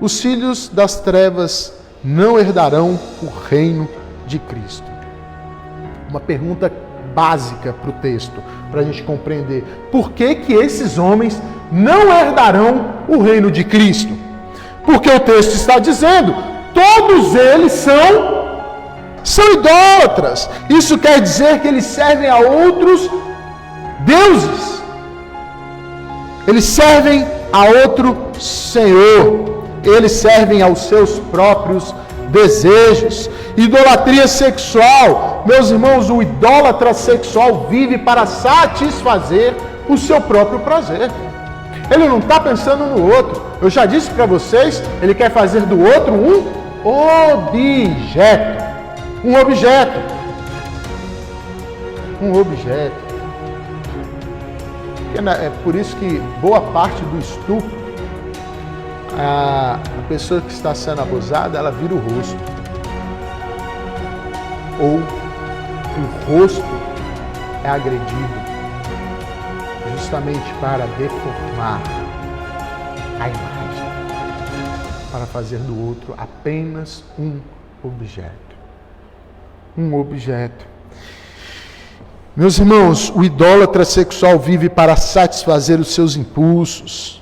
os filhos das trevas não herdarão o reino de Cristo. Uma pergunta básica para o texto, para a gente compreender. Por que que esses homens não herdarão o reino de Cristo? Porque o texto está dizendo, todos eles são idólatras. Isso quer dizer que eles servem a outros deuses. Eles servem a outro senhor. Eles servem aos seus próprios desejos. Idolatria sexual. Meus irmãos, o idólatra sexual vive para satisfazer o seu próprio prazer. Ele não está pensando no outro. Eu já disse para vocês, ele quer fazer do outro um objeto. Um objeto. Um objeto. É por isso que boa parte do estupro, a pessoa que está sendo abusada, ela vira o rosto. Ou o rosto é agredido justamente para deformar a imagem, para fazer do outro apenas um objeto. Um objeto. Meus irmãos, o idólatra sexual vive para satisfazer os seus impulsos.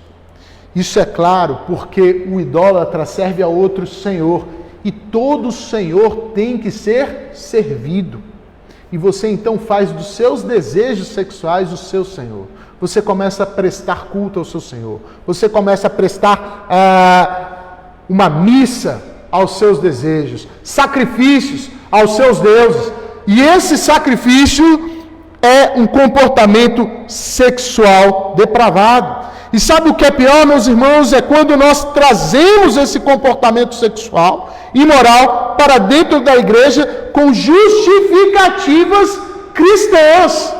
Isso é claro porque o idólatra serve a outro senhor e todo senhor tem que ser servido. E você então faz dos seus desejos sexuais o seu senhor. Você começa a prestar culto ao seu senhor. Você começa a prestar uma missa aos seus desejos, sacrifícios aos seus deuses. E esse sacrifício é um comportamento sexual depravado. E sabe o que é pior, meus irmãos? É quando nós trazemos esse comportamento sexual imoral para dentro da igreja com justificativas cristãs.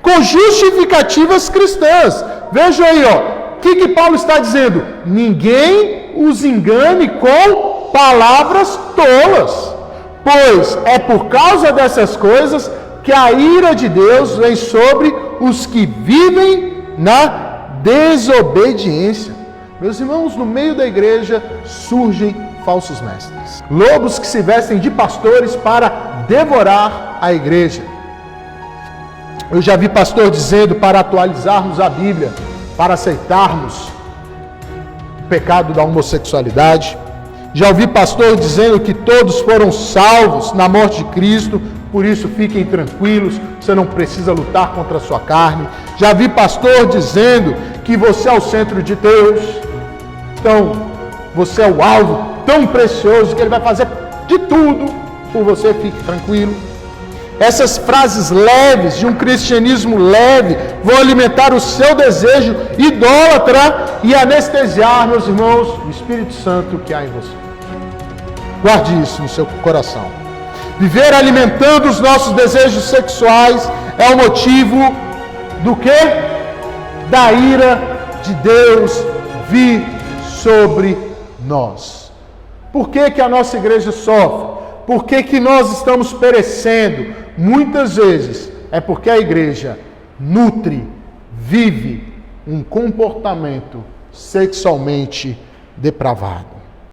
Com justificativas cristãs. Vejam aí, o que Paulo está dizendo? Ninguém os engane com palavras tolas, pois é por causa dessas coisas que a ira de Deus vem sobre os que vivem na desobediência. Meus irmãos, no meio da igreja surgem falsos mestres. Lobos que se vestem de pastores para devorar a igreja. Eu já vi pastor dizendo para atualizarmos a Bíblia, para aceitarmos o pecado da homossexualidade. Já ouvi pastor dizendo que todos foram salvos na morte de Cristo, por isso fiquem tranquilos, você não precisa lutar contra a sua carne. Já vi pastor dizendo que você é o centro de Deus, então você é o alvo tão precioso que Ele vai fazer de tudo por você, fique tranquilo. Essas frases leves, de um cristianismo leve, vão alimentar o seu desejo idólatra e anestesiar, meus irmãos, o Espírito Santo que há em você. Guarde isso no seu coração. Viver alimentando os nossos desejos sexuais é o motivo do quê? Da ira de Deus vir sobre nós. Por que que a nossa igreja sofre? Por que que nós estamos perecendo? Muitas vezes é porque a igreja nutre, vive um comportamento sexualmente depravado.